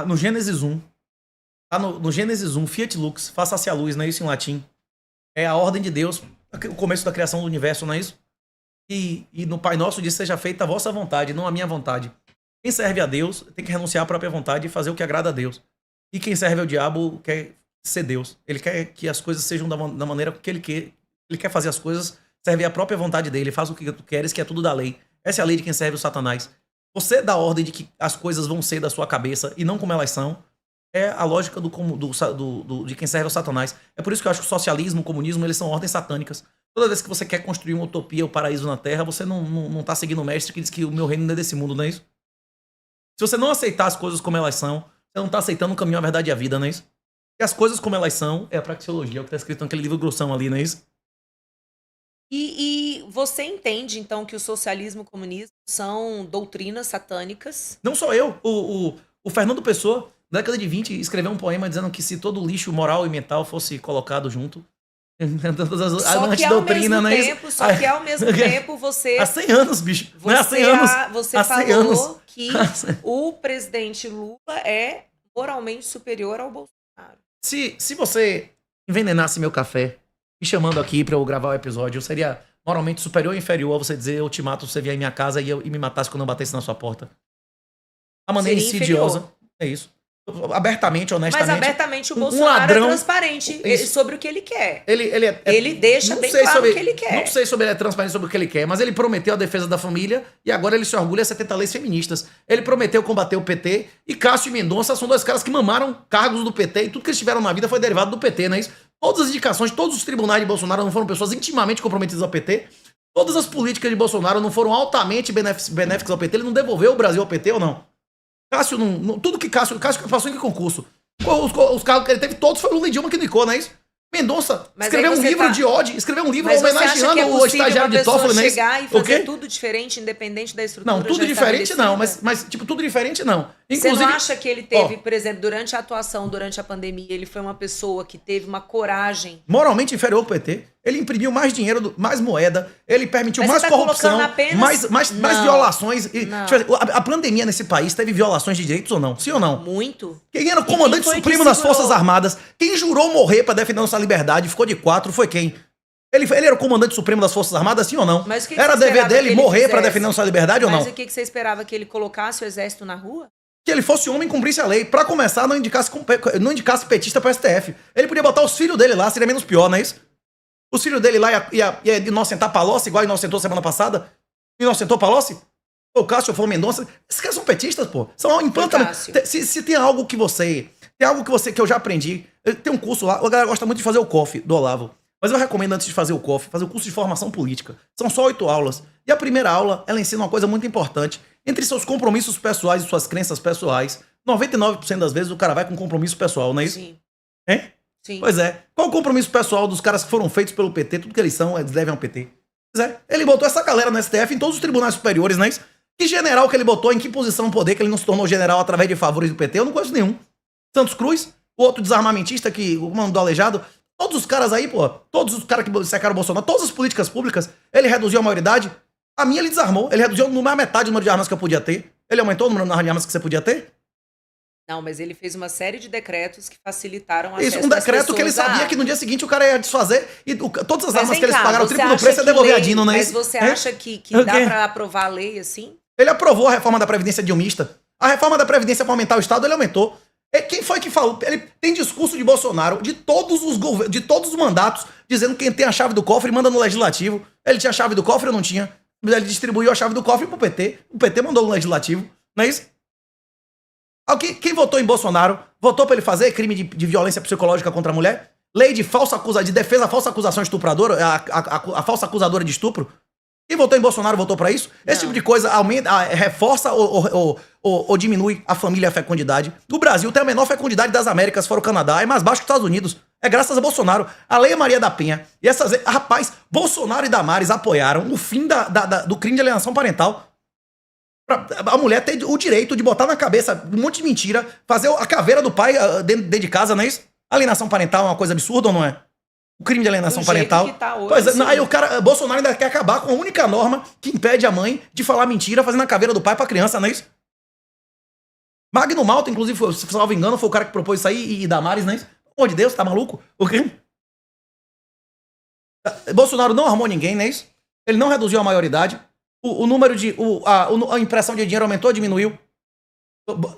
No Gênesis 1. Tá no Gênesis 1, Fiat Lux, faça-se a luz, não é isso em latim? É a ordem de Deus, o começo da criação do universo, não é isso? E no Pai Nosso diz, seja feita a vossa vontade, não a minha vontade. Quem serve a Deus tem que renunciar à própria vontade e fazer o que agrada a Deus. E quem serve ao diabo quer ser Deus. Ele quer que as coisas sejam da maneira que ele quer. Ele quer fazer as coisas, serve à própria vontade dele, faz o que tu queres, que é tudo da lei. Essa é a lei de quem serve o Satanás. Você dá a ordem de que as coisas vão ser da sua cabeça e não como elas são, é a lógica de quem serve ao Satanás. É por isso que eu acho que o socialismo, o comunismo, eles são ordens satânicas. Toda vez que você quer construir uma utopia, o paraíso na Terra, você não tá seguindo o mestre que diz que o meu reino não é desse mundo, não é isso? Se você não aceitar as coisas como elas são, você não tá aceitando o caminho, a verdade e a vida, não é isso? E as coisas como elas são é a praxeologia, é o que tá escrito naquele livro grossão ali, não é isso? E você entende, então, que o socialismo e o comunismo são doutrinas satânicas? Não só eu, o Fernando Pessoa, na década de 20, escreveu um poema dizendo que se todo o lixo moral e mental fosse colocado junto, Só que ao mesmo tempo, você... Há 100 anos, bicho. Não é há 100 anos. Você há 100 falou anos. que o presidente Lula é moralmente superior ao Bolsonaro. Se você envenenasse meu café me chamando aqui pra eu gravar o episódio, eu seria moralmente superior ou inferior a você dizer eu te mato se você vier em minha casa e me matasse quando eu batesse na sua porta? A maneira Seria insidiosa. inferior. É isso. Abertamente, honestamente. Mas abertamente o Bolsonaro ladrão, é transparente sobre o que ele quer. Ele deixa bem claro o que ele quer. Não sei sobre ele é transparente sobre o que ele quer, mas ele prometeu a defesa da família e agora ele se orgulha de 70 leis feministas. Ele prometeu combater o PT e Cássio e Mendonça são dois caras que mamaram cargos do PT e tudo que eles tiveram na vida foi derivado do PT, não é isso? Todas as indicações, todos os tribunais de Bolsonaro não foram pessoas intimamente comprometidas ao PT. Todas as políticas de Bolsonaro não foram altamente benéficas ao PT. Ele não devolveu o Brasil ao PT ou não? Cássio não. Tudo que Cássio passou em que concurso? Os cargos que ele teve, todos foi Lula e Dilma que indicou, não é isso? Mendonça escreveu um livro de ódio, escreveu um livro homenageando o estagiário de Toffoli, não é isso? Chegar e fazer tudo diferente, independente da estrutura. Não, tudo diferente não, mas tipo, tudo diferente não. Inclusive, você não acha que ele teve, por exemplo, durante a atuação, durante a pandemia, ele foi uma pessoa que teve uma coragem... Moralmente inferior ao PT. Ele imprimiu mais dinheiro, mais moeda, ele permitiu mais corrupção, mais violações. A pandemia nesse país teve violações de direitos ou não? Sim ou não? Muito. Quem era o comandante supremo das Forças Armadas? Quem jurou morrer pra defender nossa liberdade, ficou de 4, foi quem? Ele era o comandante supremo das Forças Armadas, sim ou não? Mas que era dever dele morrer pra defender nossa liberdade ou não? Mas o que você esperava? Que ele colocasse o exército na rua? Que ele fosse homem e cumprisse a lei. Pra começar, não indicasse petista pro STF. Ele podia botar os filhos dele lá, seria menos pior, não é isso? Os filhos dele lá ia inocentar Palocci, igual inocentou semana passada. Inocentou Palocci? O Cássio foi o Mendonça. Esses caras são petistas, pô. São implantamento. Se tem algo que você... Tem algo que eu já aprendi. Tem um curso lá, a galera gosta muito de fazer o COF do Olavo. Mas eu recomendo, antes de fazer o COF, fazer o curso de formação política. São só 8 aulas. E a primeira aula, ela ensina uma coisa muito importante. Entre seus compromissos pessoais e suas crenças pessoais, 99% das vezes o cara vai com compromisso pessoal, não é isso? Sim. Hein? Sim. Pois é. Qual o compromisso pessoal dos caras que foram feitos pelo PT? Tudo que eles são, eles devem ao PT. Pois é. Ele botou essa galera no STF, em todos os tribunais superiores, não é isso? Que general que ele botou, em que posição no poder, que ele não se tornou general através de favores do PT? Eu não conheço nenhum. Santos Cruz, o outro desarmamentista, o mano do Aleijado. Todos os caras aí, pô. Todos os caras que secaram o Bolsonaro, todas as políticas públicas, ele reduziu a maioridade. A minha ele desarmou. Ele reduziu no mais metade o número de armas que eu podia ter. Ele aumentou o número de armas que você podia ter. Não, mas ele fez uma série de decretos que facilitaram o acesso. Isso, um decreto que ele sabia que no dia seguinte o cara ia desfazer e todas as armas que eles pagaram o triplo do preço ia devolver a Dino, né? Mas você acha que dá pra aprovar a lei assim? Ele aprovou a reforma da Previdência dilmista. A reforma da Previdência pra aumentar o Estado, ele aumentou. Quem foi que falou? Ele tem discurso de Bolsonaro, de todos os mandatos, dizendo que quem tem a chave do cofre manda no Legislativo. Ele tinha a chave do cofre ou não tinha? Ele distribuiu a chave do cofre pro PT. O PT mandou no Legislativo. Não é isso? Quem votou em Bolsonaro, votou pra ele fazer crime de violência psicológica contra a mulher? Lei de defesa à falsa acusação estupradora, a falsa acusadora de estupro? Quem votou em Bolsonaro votou pra isso? Não. Esse tipo de coisa reforça ou diminui a família e a fecundidade. O Brasil tem a menor fecundidade das Américas, fora o Canadá, é mais baixo que os Estados Unidos. É graças a Bolsonaro. A Lei Maria da Penha. E rapaz, Bolsonaro e Damares apoiaram o fim do crime de alienação parental. A mulher tem o direito de botar na cabeça um monte de mentira, fazer a caveira do pai dentro de casa, não é isso? Alienação parental é uma coisa absurda ou não é? O crime de alienação parental. Pois é, aí o cara, Bolsonaro ainda quer acabar com a única norma que impede a mãe de falar mentira fazendo a caveira do pai pra criança, não é isso? Magno Malta, inclusive, foi, se salvo engano, foi o cara que propôs isso aí e Damares, né? Pelo amor de Deus, tá maluco? O quê? Bolsonaro não armou ninguém, não é isso? Ele não reduziu a maioridade. O número de. A impressão de dinheiro aumentou, diminuiu.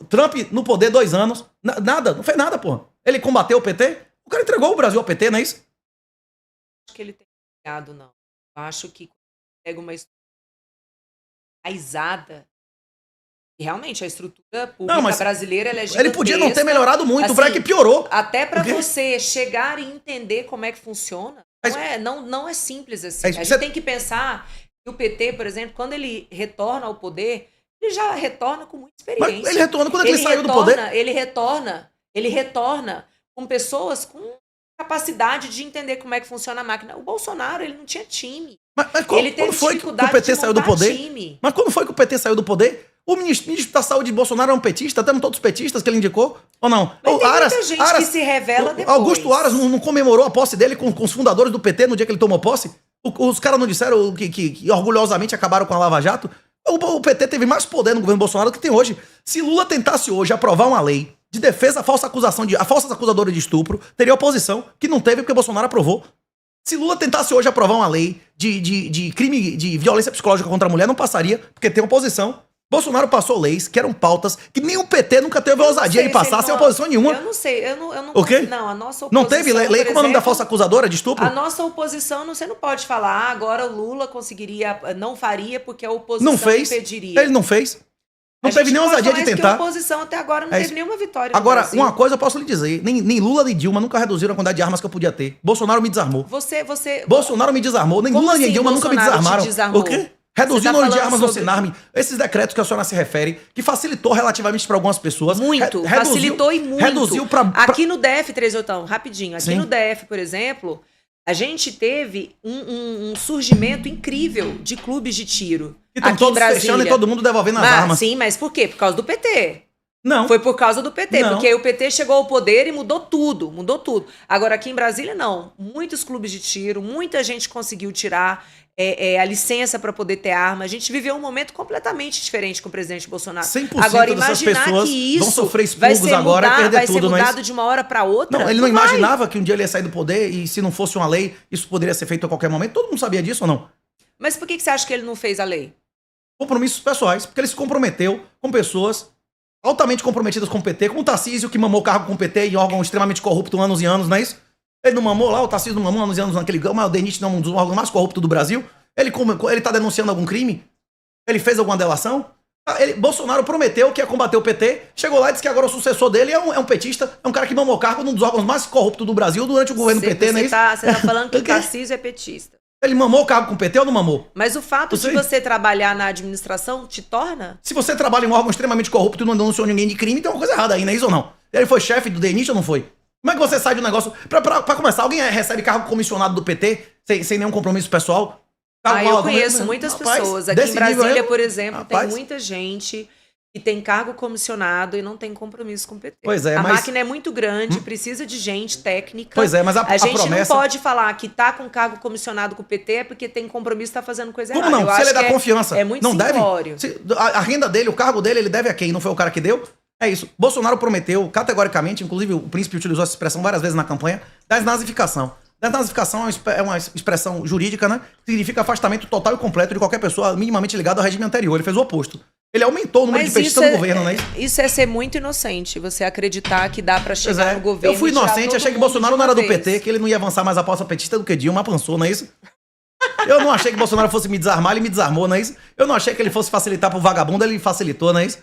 Trump no poder 2 anos. Nada, não fez nada, porra. Ele combateu o PT. O cara entregou o Brasil ao PT, não é isso? Acho que ele tem ligado, não. Eu acho que pega uma estrutura enraizada. E realmente, a estrutura pública brasileira ela é gigantesca. Ele podia não ter melhorado muito, assim, o que piorou. Até para você chegar e entender como é que funciona, não é simples assim. A gente tem que pensar que o PT, por exemplo, quando ele retorna ao poder, ele já retorna com muita experiência. Mas ele retorna quando ele saiu do poder. Ele retorna com pessoas com capacidade de entender como é que funciona a máquina. O Bolsonaro, ele não tinha time. Mas ele teve quando foi que o dificuldade PT de saiu do poder? time. Mas quando foi que o PT saiu do poder? O ministro da Saúde de Bolsonaro é um petista? Até todos os petistas que ele indicou? Ou não? Mas tem muita gente que se revela depois. Augusto Aras não comemorou a posse dele com os fundadores do PT no dia que ele tomou posse? Os caras não disseram que orgulhosamente acabaram com a Lava Jato? O PT teve mais poder no governo Bolsonaro do que tem hoje. Se Lula tentasse hoje aprovar uma lei de defesa à falsa acusadora de estupro, teria oposição, que não teve porque Bolsonaro aprovou. Se Lula tentasse hoje aprovar uma lei de crime de violência psicológica contra a mulher, não passaria, porque tem oposição. Bolsonaro passou leis que eram pautas que nem o PT nunca teve a ousadia de passar sem oposição nenhuma. Eu não sei, eu não... O quê? Não, a nossa oposição... Não teve lei como é o nome da falsa acusadora de estupro? A nossa oposição, você não pode falar, agora o Lula conseguiria, não faria porque a oposição não fez. impediria. Ele não fez. Não teve nem ousadia de tentar. A oposição até agora não teve nenhuma vitória. Agora, uma coisa eu posso lhe dizer: nem Lula nem Dilma nunca reduziram a quantidade de armas que eu podia ter. Bolsonaro me desarmou. Bolsonaro me desarmou. Nem Lula nem Dilma nunca me desarmaram. O quê? Reduziu o número de armas no Sinarme. Esses decretos que a senhora se refere, que facilitou relativamente para algumas pessoas. Muito. Facilitou e muito. Reduziu para. Aqui no DF, 38, rapidinho. Aqui Sim. no DF, por exemplo, a gente teve um surgimento incrível de clubes de tiro. Que estão todos fechando e todo mundo devolvendo as armas. Sim, mas por quê? Por causa do PT. Não. Foi por causa do PT, não. porque o PT chegou ao poder e mudou tudo. Agora, aqui em Brasília, não. Muitos clubes de tiro, muita gente conseguiu tirar a licença para poder ter arma. A gente viveu um momento completamente diferente com o presidente Bolsonaro. 100% agora, dessas imaginar pessoas que isso vão sofrer expurgos agora e perder tudo. Vai ser mudado de uma hora para outra? Não, ele não imaginava que um dia ele ia sair do poder e se não fosse uma lei, isso poderia ser feito a qualquer momento. Todo mundo sabia disso ou não? Mas por que você acha que ele não fez a lei? Compromissos pessoais, porque ele se comprometeu com pessoas altamente comprometidas com o PT, como o Tarcísio, que mamou cargo com o PT em órgão extremamente corrupto anos e anos, não é isso? Ele não mamou lá, o Tarcísio não mamou anos e anos naquele... Mas o DENIT não é um dos órgãos mais corruptos do Brasil. Ele tá denunciando algum crime? Ele fez alguma delação? Bolsonaro prometeu que ia combater o PT, chegou lá e disse que agora o sucessor dele é um petista, é um cara que mamou cargo num dos órgãos mais corruptos do Brasil durante o governo PT, não é isso? Você tá falando que o Tarcísio é petista. Ele mamou o cargo com o PT ou não mamou? Mas o fato de você trabalhar na administração te torna? Se você trabalha em um órgão extremamente corrupto e não denunciou ninguém de crime, tem uma coisa errada aí, não é isso ou não? Ele foi chefe do DENIT ou não foi? Como é que você sai de um negócio... Pra começar, alguém recebe cargo comissionado do PT sem nenhum compromisso pessoal? Eu conheço muitas pessoas. Aqui em Brasília, por exemplo, tem muita gente que tem cargo comissionado e não tem compromisso com o PT. Pois é, a máquina é muito grande, precisa de gente técnica. Pois é, mas a gente promessa... não pode falar que tá com cargo comissionado com o PT é porque tem compromisso e tá fazendo coisa errada. Como não? Se ele dá confiança, é muito não simplório. Deve? A renda dele, o cargo dele, ele deve a quem? Não foi o cara que deu? É isso. Bolsonaro prometeu, categoricamente, inclusive o príncipe utilizou essa expressão várias vezes na campanha, desnazificação. Desnazificação é uma expressão jurídica, né? Significa afastamento total e completo de qualquer pessoa minimamente ligada ao regime anterior. Ele fez o oposto. Ele aumentou o número de petistas no governo, né? Isso é ser muito inocente, você acreditar que dá pra chegar no governo. Eu fui inocente, achei que Bolsonaro não era do PT, que ele não ia avançar mais a pauta petista do que Dilma avançou, não é isso? Eu não achei que Bolsonaro fosse me desarmar, ele me desarmou, não é isso? Eu não achei que ele fosse facilitar pro vagabundo, ele facilitou, não é isso?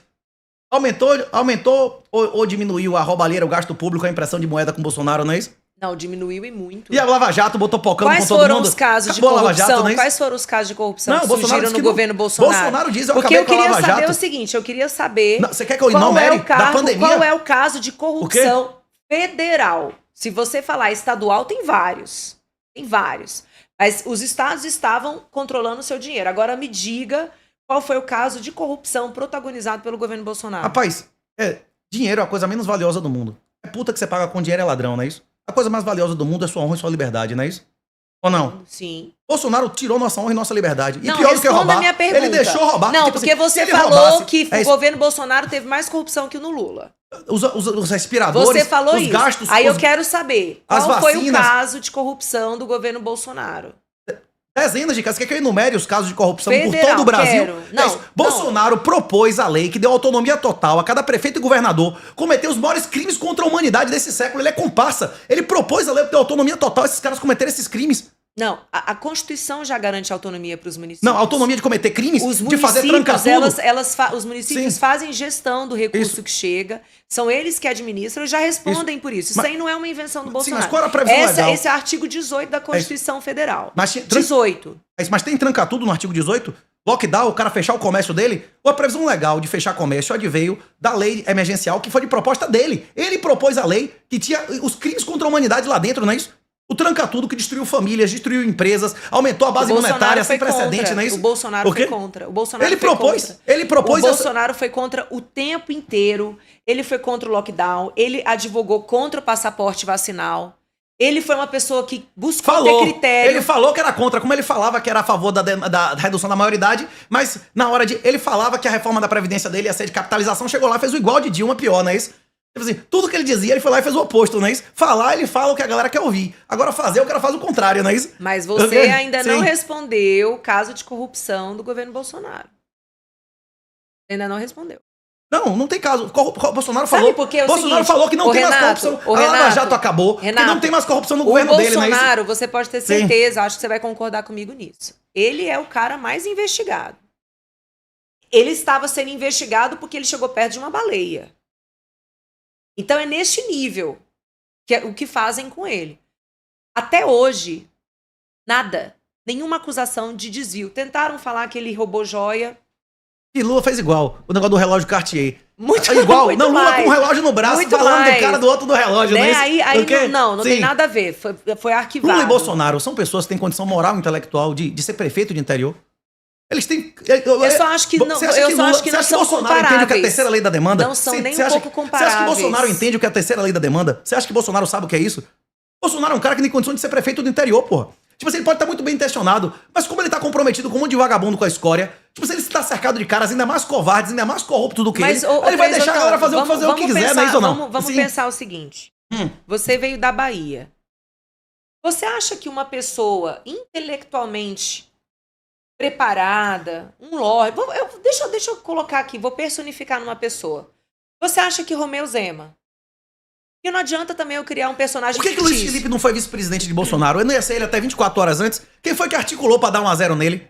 Aumentou ou diminuiu a roubalheira, o gasto público, a impressão de moeda com Bolsonaro, não é isso? Não, diminuiu e muito. E a Lava Jato botou pocando com todo mundo? Quais foram os casos de corrupção? Quais foram os casos de corrupção que surgiram no governo Bolsonaro? Bolsonaro diz, porque eu queria saber o seguinte, eu queria saber... Você quer que eu enumere da pandemia? Qual é o caso de corrupção federal? Se você falar estadual, tem vários. Tem vários. Mas os estados estavam controlando o seu dinheiro. Agora me diga qual foi o caso de corrupção protagonizado pelo governo Bolsonaro. Rapaz, dinheiro é a coisa menos valiosa do mundo. É puta que você paga com dinheiro é ladrão, não é isso? A coisa mais valiosa do mundo é sua honra e sua liberdade, não é isso? Ou não? Sim. Bolsonaro tirou nossa honra e nossa liberdade. E não, pior do que roubar, a minha pergunta. ele deixou roubar. Não, tipo porque assim, você ele falou roubasse, que o governo Bolsonaro teve mais corrupção que o no Lula. Os respiradores, Você falou os isso. gastos... Aí eu quero saber, as qual foi o vacinas. caso de corrupção do governo Bolsonaro? Dezenas de casos. Quer que eu enumere os casos de corrupção por Federal, todo o Brasil? quero. Não, Bolsonaro propôs a lei que deu autonomia total a cada prefeito e governador cometer os maiores crimes contra a humanidade desse século. Ele é comparsa. Ele propôs a lei que deu autonomia total a esses caras cometerem esses crimes. Não, a Constituição já garante autonomia para os municípios. Não, autonomia de cometer crimes, os de fazer trancar tudo. Os municípios Sim. fazem gestão do recurso Isso. que chega, são eles que administram e já respondem por isso. Isso aí não é uma invenção do Bolsonaro. mas qual era a previsão legal? Esse é o artigo 18 da Constituição Federal. Mas, 18. Mas tem trancar tudo no artigo 18? Lockdown, o cara fechar o comércio dele? Ou a previsão legal de fechar comércio adveio da lei emergencial que foi de proposta dele? Ele propôs a lei que tinha os crimes contra a humanidade lá dentro, não é isso? O tranca-tudo que destruiu famílias, destruiu empresas, aumentou a base monetária sem precedente, não é isso? O Bolsonaro foi contra. O Bolsonaro ele foi propôs, contra. ele propôs. O Bolsonaro foi contra o tempo inteiro. Ele foi contra o lockdown. Ele advogou contra o passaporte vacinal. Ele foi uma pessoa que buscou ter critério. Ele falou que era contra, como ele falava que era a favor da redução da maioridade, mas na hora de... Ele falava que a reforma da Previdência dele ia ser de capitalização, chegou lá e fez o igual de Dilma, pior, não é isso? Tipo assim, tudo que ele dizia, ele foi lá e fez o oposto, não é isso? Falar, ele fala o que a galera quer ouvir. Agora fazer, o cara faz o contrário, não é isso? Mas você ainda não respondeu o caso de corrupção do governo Bolsonaro. Ainda não respondeu. Não tem caso. Bolsonaro Sabe falou. porque é o Bolsonaro seguinte, falou que não tem mais corrupção. A Lava Jato acabou. Que não tem mais corrupção no governo dele, não é isso? O Bolsonaro, você pode ter certeza, acho que você vai concordar comigo nisso. Ele é o cara mais investigado. Ele estava sendo investigado porque ele chegou perto de uma baleia. Então é neste nível que é o que fazem com ele. Até hoje, nada. Nenhuma acusação de desvio. Tentaram falar que ele roubou joia. E Lula fez igual. O negócio do relógio Cartier. Muito igual. muito Lula mais. com o relógio no braço, Muito falando mais. do cara do outro do relógio. Né? Não é isso? Aí não tem nada a ver. Foi arquivado. Lula e Bolsonaro são pessoas que têm condição moral e intelectual de ser prefeito de interior. Eles têm... Eu só acho que não, não são Bolsonaro entende o que é a terceira lei da demanda? Não são nem um pouco comparáveis. Você acha que Bolsonaro entende o que é a terceira lei da demanda? Você acha que Bolsonaro sabe o que é isso? Bolsonaro é um cara que tem condição de ser prefeito do interior, porra. Tipo assim, ele pode estar muito bem intencionado, mas como ele tá comprometido com um monte de vagabundo com a escória, tipo assim, ele está cercado de caras ainda mais covardes, ainda mais corruptos do que ele, ele vai deixar a galera fazer o que quiser, não é isso ou não? Vamos pensar o seguinte. Você veio da Bahia. Você acha que uma pessoa intelectualmente preparada, um lorde... Deixa eu colocar aqui, vou personificar numa pessoa. Você acha que Romeu Zema... E não adianta também eu criar um personagem Por que o Luiz Felipe não foi vice-presidente de Bolsonaro? Eu não ia ser ele até 24 horas antes. Quem foi que articulou pra dar 1-0 nele?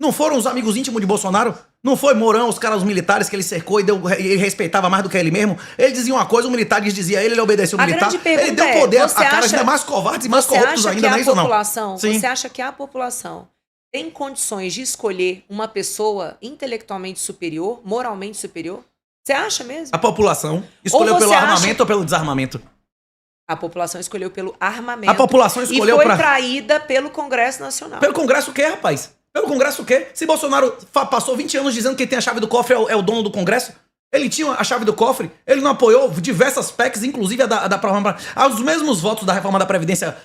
Não foram os amigos íntimos de Bolsonaro? Não foi Mourão, os caras, os militares que ele cercou e ele respeitava mais do que ele mesmo? Ele dizia uma coisa, o militar dizia ele obedeceu o militar. Ele deu poder a caras ainda mais covardes e mais corruptos ainda, não é isso ou não? Você acha que a população tem condições de escolher uma pessoa intelectualmente superior, moralmente superior? Você acha mesmo? A população escolheu pelo armamento ou pelo desarmamento? A população escolheu pelo armamento. A população escolheu e foi traída pelo Congresso Nacional. Pelo Congresso o quê, rapaz? Pelo Congresso o quê? Se Bolsonaro passou 20 anos dizendo que quem tem a chave do cofre é o dono do Congresso, ele tinha a chave do cofre, ele não apoiou diversas PECs, inclusive a da reforma. Os mesmos votos da reforma da Previdência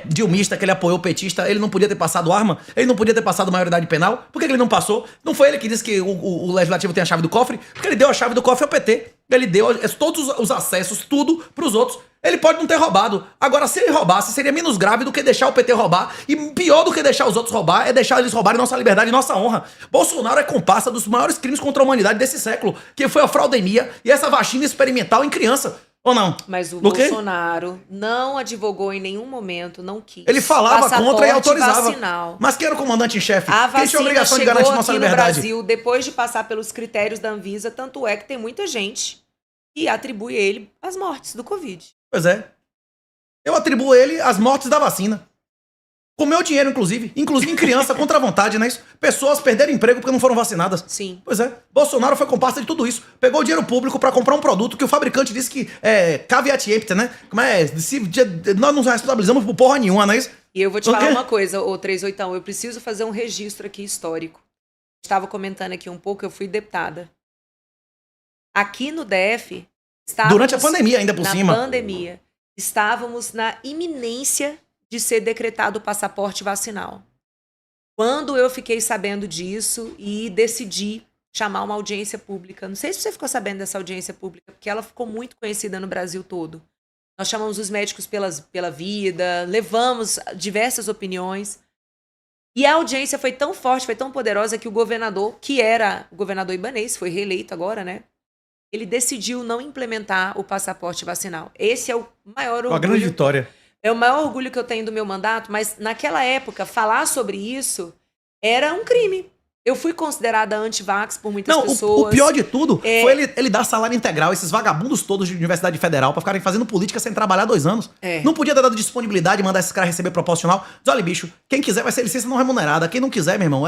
dilmista que ele apoiou petista, ele não podia ter passado arma, ele não podia ter passado maioridade penal. Por que ele não passou? Não foi ele que disse que o Legislativo tem a chave do cofre? Porque ele deu a chave do cofre ao PT. Ele deu todos os acessos, tudo pros outros. Ele pode não ter roubado. Agora, se ele roubasse, seria menos grave do que deixar o PT roubar. E pior do que deixar os outros roubar é deixar eles roubarem nossa liberdade e nossa honra. Bolsonaro é comparsa dos maiores crimes contra a humanidade desse século, que foi a fraudemia e essa vacina experimental em criança. Ou não? Mas o Bolsonaro não advogou em nenhum momento, não quis. Ele falava contra e autorizava. Vacinal. Mas quem era o comandante em chefe? A Quem tinha a obrigação de garantir nossa liberdade? No Brasil, depois de passar pelos critérios da Anvisa, tanto é que tem muita gente que atribui a ele as mortes do Covid. Pois é. Eu atribuo a ele as mortes da vacina. Com meu dinheiro, inclusive em criança, contra a vontade, não é isso? Pessoas perderam emprego porque não foram vacinadas. Sim. Pois é. Bolsonaro foi comparsa de tudo isso. Pegou dinheiro público pra comprar um produto que o fabricante disse que é caveat emptor, né? Como é? Nós não responsabilizamos por porra nenhuma, não é isso? E eu vou te falar uma coisa, ô 38, eu preciso fazer um registro aqui histórico. Estava comentando aqui um pouco, eu fui deputada. Aqui no DF, estávamos... Durante a pandemia, ainda por cima. Na pandemia. Estávamos na iminência de ser decretado o passaporte vacinal. Quando eu fiquei sabendo disso e decidi chamar uma audiência pública, não sei se você ficou sabendo dessa audiência pública, porque ela ficou muito conhecida no Brasil todo. Nós chamamos os médicos pela vida, levamos diversas opiniões. E a audiência foi tão forte, foi tão poderosa que o governador, que era o governador Ibanez, foi reeleito agora, né? Ele decidiu não implementar o passaporte vacinal. Esse é o maior orgulho. Uma grande vitória. É o maior orgulho que eu tenho do meu mandato, mas naquela época, falar sobre isso era um crime. Eu fui considerada anti-vax por muitas pessoas. O pior de tudo foi ele dar salário integral, esses vagabundos todos de Universidade Federal, pra ficarem fazendo política sem trabalhar 2 anos. Não podia ter dado disponibilidade e mandar esses caras receber proporcional. Diz, olha, bicho, quem quiser vai ser licença não remunerada. Quem não quiser, meu irmão,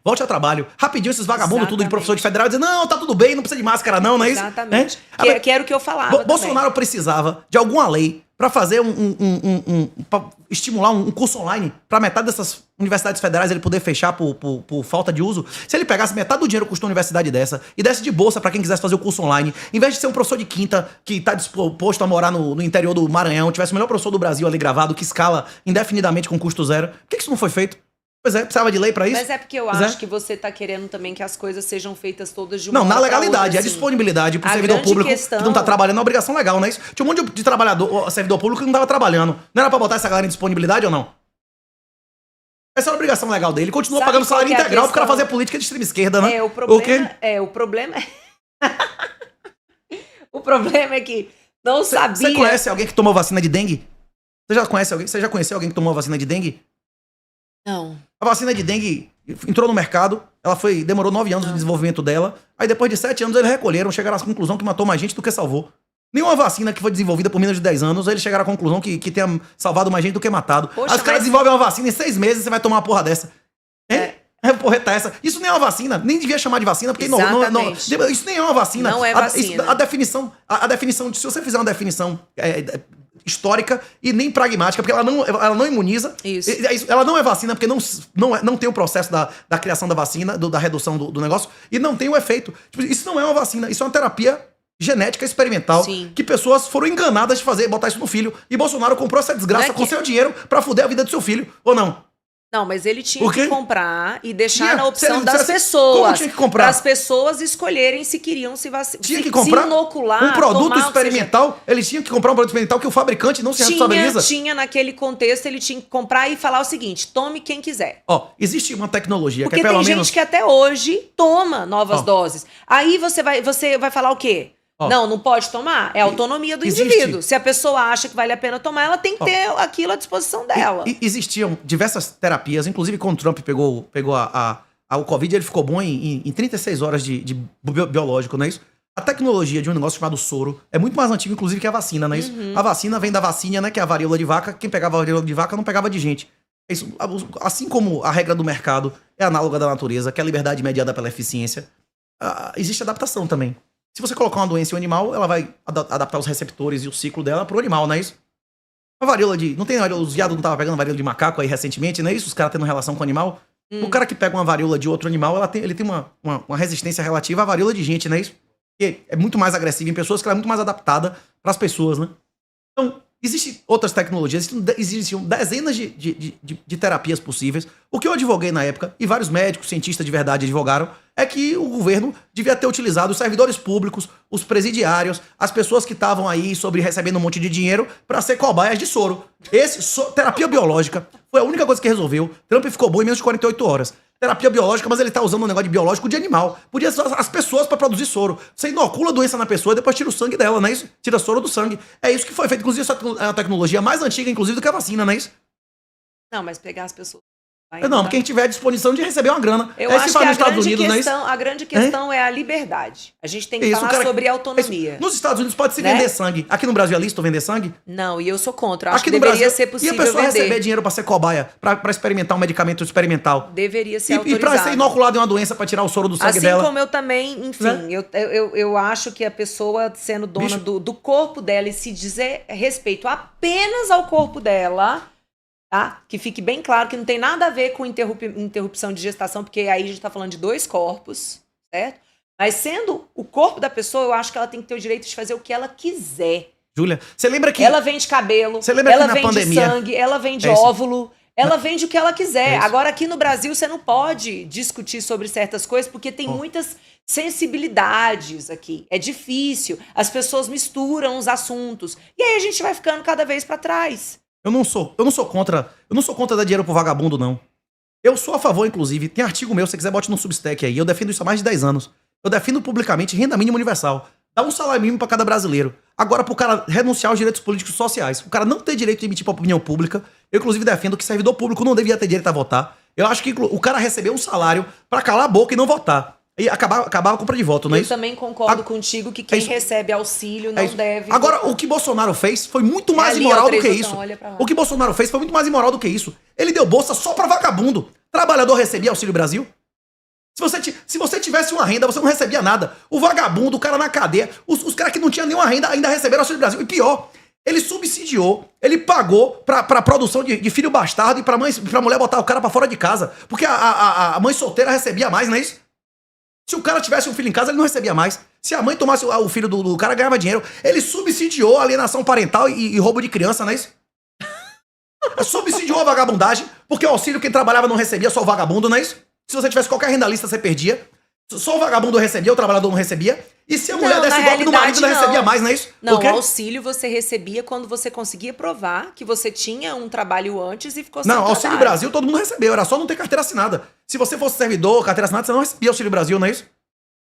volte ao trabalho. Rapidinho, esses vagabundos tudo de professor de federal dizem, não, tá tudo bem, não precisa de máscara não, não é isso? Exatamente. Que era o que eu falava Bolsonaro precisava de alguma lei pra fazer pra estimular um curso online pra metade dessas universidades federais ele poder fechar por falta de uso. Se ele pegasse metade do dinheiro que custou uma universidade dessa e desse de bolsa pra quem quisesse fazer o curso online, em vez de ser um professor de quinta que tá disposto a morar no interior do Maranhão, tivesse o melhor professor do Brasil ali gravado, que escala indefinidamente com custo zero, por que isso não foi feito? Pois é, precisava de lei pra isso? Mas é porque eu acho que você tá querendo também que as coisas sejam feitas todas de uma Não, na hora pra legalidade, outra, a assim. disponibilidade pro A servidor grande público questão- que não tá trabalhando é uma obrigação legal, não é isso? Tinha um monte de trabalhador, servidor público que não tava trabalhando. Não era pra botar essa galera em disponibilidade ou não? Essa é a obrigação legal dele. Ele continua Sabe pagando qual salário que é a integral pro cara questão? fazer política de extrema esquerda, né? O problema quê? O problema é que não sabia. Você conhece alguém que tomou vacina de dengue? Você já conheceu alguém que tomou vacina de dengue? Não. A vacina de dengue entrou no mercado, demorou 9 anos de desenvolvimento dela, aí depois de 7 anos eles recolheram, chegaram à conclusão que matou mais gente do que salvou. Nenhuma vacina que foi desenvolvida por menos de 10 anos, eles chegaram à conclusão que tenha salvado mais gente do que matado. Poxa, Aí os caras desenvolvem uma vacina em 6 meses, você vai tomar uma porra dessa. Porreta essa. Isso nem é uma vacina, nem devia chamar de vacina, porque isso nem é uma vacina. Não é vacina. A definição, se você fizer uma definição histórica e nem pragmática, porque ela não imuniza. Isso. Ela não é vacina, porque não tem o processo da criação da vacina, da redução do negócio, e não tem o efeito. Tipo, isso não é uma vacina, isso é uma terapia genética experimental. Sim. Que pessoas foram enganadas de botar isso no filho. E Bolsonaro comprou essa desgraça com seu dinheiro pra fuder a vida do seu filho, ou não? Não, mas ele tinha que comprar e deixar Tinha. na opção Se ele das dissesse, pessoas. como tinha que comprar? Para as pessoas escolherem se queriam se vacinar. Tinha que comprar se inocular, um produto tomar, experimental. Ele tinha que comprar um produto experimental que o fabricante não se responsabiliza. Tinha naquele contexto, ele tinha que comprar e falar o seguinte: tome quem quiser. Ó, existe uma tecnologia Porque que é pelo tem menos... gente que até hoje toma novas doses. Aí você vai falar o quê? Não pode tomar? É a autonomia do indivíduo. Se a pessoa acha que vale a pena tomar, ela tem que ter aquilo à disposição dela. Existiam diversas terapias, inclusive quando o Trump pegou o Covid, ele ficou bom em 36 horas de biológico, não é isso? A tecnologia de um negócio chamado soro é muito mais antiga, inclusive, que a vacina, não é isso? A vacina vem da vacina, né, que é a varíola de vaca. Quem pegava a varíola de vaca não pegava de gente. É isso. Assim como a regra do mercado é análoga da natureza, que é a liberdade mediada pela eficiência, existe adaptação também. Se você colocar uma doença em um animal, ela vai adaptar os receptores e o ciclo dela pro animal, não é isso? A varíola de... Não tem varíola... Os viados não estavam pegando varíola de macaco aí recentemente, não é isso? Os caras tendo relação com o animal. O cara que pega uma varíola de outro animal, ele tem uma resistência relativa à varíola de gente, não é isso? Que é muito mais agressiva em pessoas, que ela é muito mais adaptada pras pessoas, né? Então, existem outras tecnologias, existiam dezenas de terapias possíveis. O que eu advoguei na época, e vários médicos, cientistas de verdade advogaram, é que o governo devia ter utilizado os servidores públicos, os presidiários, as pessoas que estavam aí recebendo um monte de dinheiro para ser cobaias de soro. Terapia biológica foi a única coisa que resolveu. Trump ficou bom em menos de 48 horas. Terapia biológica, mas ele tá usando um negócio de biológico de animal. Podia ser as pessoas para produzir soro. Você inocula a doença na pessoa e depois tira o sangue dela, não é isso? Tira soro do sangue. É isso que foi feito. Inclusive, essa é uma tecnologia mais antiga, inclusive, do que a vacina, não é isso? Não, mas pegar as pessoas... Não, porque a gente tiver a disposição de receber uma grana. Eu acho que a grande questão é a liberdade. A gente tem que falar sobre autonomia. Nos Estados Unidos pode se vender sangue. Aqui no Brasil é lícito vender sangue? Não, e eu sou contra. Eu acho que deveria ser possível vender. E a pessoa receber dinheiro pra ser cobaia, pra experimentar um medicamento experimental? Deveria ser autorizado. E pra ser inoculado em uma doença pra tirar o soro do sangue dela? Assim como eu também, enfim, eu acho que a pessoa sendo dona do corpo dela e se dizer respeito apenas ao corpo dela... Tá? Que fique bem claro que não tem nada a ver com interrupção de gestação, porque aí a gente tá falando de 2 corpos, certo? Mas sendo o corpo da pessoa, eu acho que ela tem que ter o direito de fazer o que ela quiser. Júlia, você lembra que... Ela vende cabelo, Você lembra ela que na vende pandemia... sangue, ela vende É isso. óvulo, ela vende o que ela quiser. É isso. Agora, aqui no Brasil, você não pode discutir sobre certas coisas, porque tem muitas sensibilidades aqui. É difícil. As pessoas misturam os assuntos. E aí a gente vai ficando cada vez pra trás. Eu não sou contra dar dinheiro pro vagabundo, não. Eu sou a favor, inclusive, tem artigo meu, se você quiser bote no Substack aí, eu defendo isso há mais de 10 anos. Eu defendo publicamente renda mínima universal. Dá um salário mínimo pra cada brasileiro. Agora, pro cara renunciar aos direitos políticos e sociais, o cara não ter direito de emitir pra opinião pública, eu inclusive defendo que servidor público não devia ter direito a votar. Eu acho que o cara recebeu um salário pra calar a boca e não votar. E acabar a compra de voto, não é Eu isso? também concordo contigo que quem isso. recebe auxílio não É isso. deve... Agora, o que Bolsonaro fez foi muito mais ali, imoral ó, do que três isso. botão, olha pra lá. O que Bolsonaro fez foi muito mais imoral do que isso. Ele deu bolsa só pra vagabundo. Trabalhador recebia Auxílio Brasil? Se você tivesse uma renda, você não recebia nada. O vagabundo, o cara na cadeia, os caras que não tinham nenhuma renda ainda receberam Auxílio Brasil. E pior, ele subsidiou, ele pagou pra produção de filho bastardo e pra mulher botar o cara pra fora de casa. Porque a mãe solteira recebia mais, não é isso? Se o cara tivesse um filho em casa, ele não recebia mais. Se a mãe tomasse o filho do cara, ganhava dinheiro. Ele subsidiou a alienação parental e roubo de criança, não é isso? Subsidiou a vagabundagem, porque o auxílio quem trabalhava não recebia, só o vagabundo, não é isso? Se você tivesse qualquer renda lista, você perdia. Só o vagabundo recebia, o trabalhador não recebia. E se a mulher desse golpe no marido, ela recebia mais, não é isso? Não, O quê? o auxílio você recebia quando você conseguia provar que você tinha um trabalho antes e ficou sem Não, Auxílio trabalho. Brasil todo mundo recebeu, era só não ter carteira assinada. Se você fosse servidor, carteira assinada, você não recebia Auxílio Brasil, não é isso?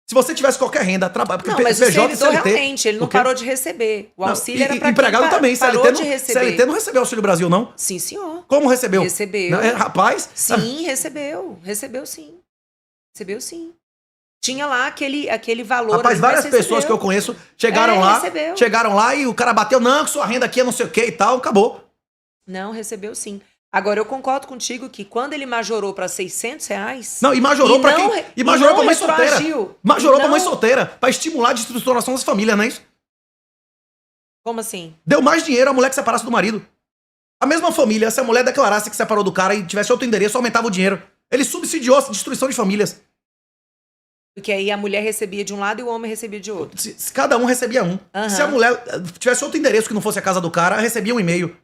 Se você tivesse qualquer renda, trabalho, Não, mas o PJ, servidor CLT, realmente, ele não o quê? parou de receber. O Não, auxílio era pra empregado quem também, parou CLT, de receber. CLT não recebeu Auxílio Brasil, não? Sim, senhor. Como recebeu? Recebeu. Não, rapaz... Sim, recebeu. Recebeu sim. Recebeu sim. Tinha lá aquele valor. Rapaz, ali, várias mas pessoas recebeu. que eu conheço chegaram lá, recebeu. chegaram lá e o cara bateu, não, que sua renda aqui é não sei o que e tal, acabou. Não, recebeu sim. Agora, eu concordo contigo que quando ele majorou para R$600... Não, e majorou pra quem? E majorou pra mãe solteira. Majorou pra mãe solteira, pra estimular a desestruturação das famílias, não é isso? Como assim? Deu mais dinheiro a mulher que separasse do marido. A mesma família, se a mulher declarasse que separou do cara e tivesse outro endereço, aumentava o dinheiro. Ele subsidiou a destruição de famílias. Porque aí a mulher recebia de um lado e o homem recebia de outro. Se cada um recebia um. Aham. Se a mulher tivesse outro endereço que não fosse a casa do cara, recebia um e-mail.